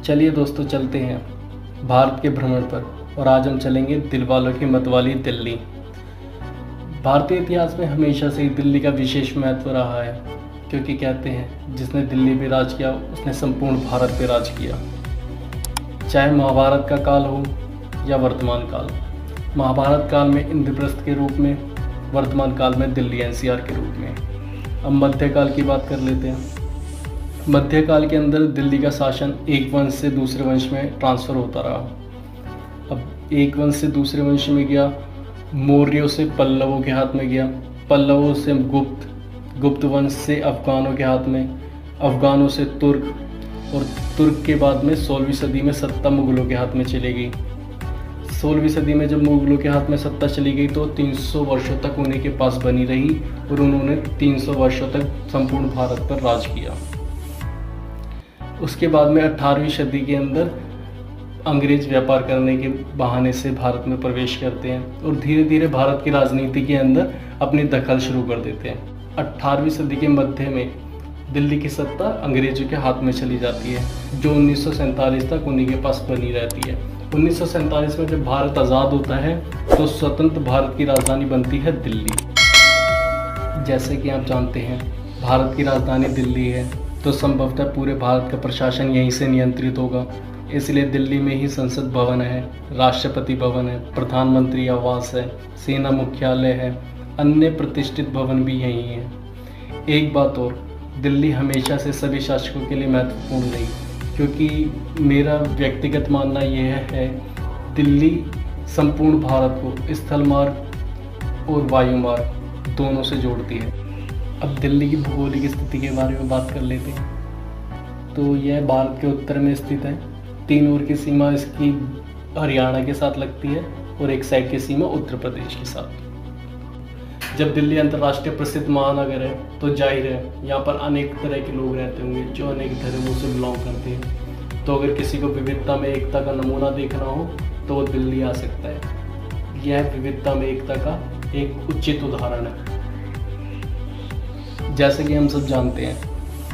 चलिए दोस्तों, चलते हैं भारत के भ्रमण पर। और आज हम चलेंगे दिलवालों की मतवाली दिल्ली। भारतीय इतिहास में हमेशा से ही दिल्ली का विशेष महत्व रहा है, क्योंकि कहते हैं जिसने दिल्ली पे राज किया उसने संपूर्ण भारत पे राज किया। चाहे महाभारत का काल हो या वर्तमान काल। महाभारत काल में इंद्रप्रस्थ के रूप में, वर्तमान काल में दिल्ली एनसीआर के रूप में। अब मध्यकाल की बात कर लेते हैं। मध्यकाल के अंदर दिल्ली का शासन एक वंश से दूसरे वंश में ट्रांसफ़र होता रहा। अब एक वंश से दूसरे वंश में गया, मौर्यों से पल्लवों के हाथ में गया, पल्लवों से गुप्त वंश से अफ़गानों के हाथ में, अफ़गानों से तुर्क, और तुर्क के बाद में 16वीं सदी में सत्ता मुग़लों के हाथ में चली गई। 16वीं सदी में जब मुग़लों के हाथ में सत्ता चली गई तो 300 वर्षों तक उन्हीं के पास बनी रही और उन्होंने 300 वर्षों तक संपूर्ण भारत पर राज किया। उसके बाद में 18वीं सदी के अंदर अंग्रेज व्यापार करने के बहाने से भारत में प्रवेश करते हैं और धीरे धीरे भारत की राजनीति के अंदर अपनी दखल शुरू कर देते हैं। 18वीं सदी के मध्य में दिल्ली की सत्ता अंग्रेजों के हाथ में चली जाती है, जो 1947 तक उन्हीं के पास बनी रहती है। 1947 में जब भारत आज़ाद होता है तो स्वतंत्र भारत की राजधानी बनती है दिल्ली। जैसे कि आप जानते हैं, भारत की राजधानी दिल्ली है तो संभवतः पूरे भारत का प्रशासन यहीं से नियंत्रित होगा। इसलिए दिल्ली में ही संसद भवन है, राष्ट्रपति भवन है, प्रधानमंत्री आवास है, सेना मुख्यालय है, अन्य प्रतिष्ठित भवन भी यहीं हैं। एक बात और, दिल्ली हमेशा से सभी शासकों के लिए महत्वपूर्ण रही, क्योंकि मेरा व्यक्तिगत मानना यह है, दिल्ली संपूर्ण भारत को स्थल मार्ग और वायु मार्ग दोनों से जोड़ती है। अब दिल्ली की भौगोलिक स्थिति के बारे में बात कर लेते हैं। तो यह भारत के उत्तर में स्थित है। 3 ओर की सीमा इसकी हरियाणा के साथ लगती है और एक साइड की सीमा उत्तर प्रदेश के साथ। जब दिल्ली अंतर्राष्ट्रीय प्रसिद्ध महानगर है तो जाहिर है यहाँ पर अनेक तरह के लोग रहते होंगे जो अनेक धर्मों से बिलोंग करते हैं। तो अगर किसी को विविधता में एकता का नमूना देखना हो तो वो दिल्ली आ सकता है। यह विविधता में एकता का एक उचित उदाहरण है। जैसे कि हम सब जानते हैं,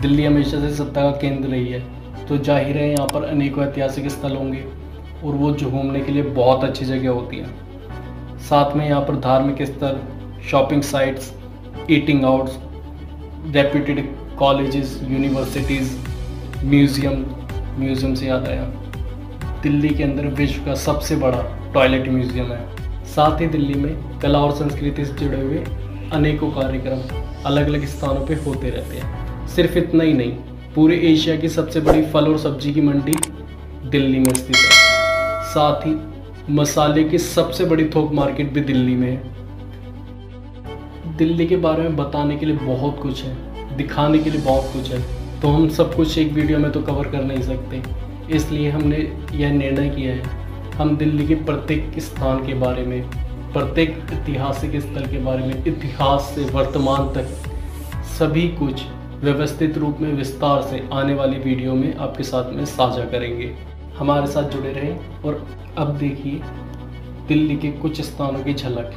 दिल्ली हमेशा से सत्ता का केंद्र रही है, तो जाहिर है यहाँ पर अनेकों ऐतिहासिक स्थल होंगे और वो जो घूमने के लिए बहुत अच्छी जगह होती है। साथ में यहाँ पर धार्मिक स्थल, shopping sites, eating outs, reputed colleges, universities, museum से याद आया, दिल्ली के अंदर विश्व का सबसे बड़ा टॉयलेट म्यूज़ियम है। साथ ही दिल्ली में कला और संस्कृति से जुड़े हुए अनेकों कार्यक्रम अलग अलग स्थानों पे होते रहते हैं। सिर्फ इतना ही नहीं, पूरे एशिया की सबसे बड़ी फल और सब्जी की मंडी दिल्ली में स्थित है। साथ ही मसाले की सबसे बड़ी थोक मार्केट भी दिल्ली में है। दिल्ली के बारे में बताने के लिए बहुत कुछ है, दिखाने के लिए बहुत कुछ है, तो हम सब कुछ एक वीडियो में तो कवर कर नहीं सकते। इसलिए हमने यह निर्णय किया है, हम दिल्ली के प्रत्येक स्थान के बारे में, प्रत्येक ऐतिहासिक स्थल के बारे में, इतिहास से वर्तमान तक सभी कुछ व्यवस्थित रूप में विस्तार से आने वाली वीडियो में आपके साथ में साझा करेंगे। हमारे साथ जुड़े रहें और अब देखिए दिल्ली के कुछ स्थानों की झलक।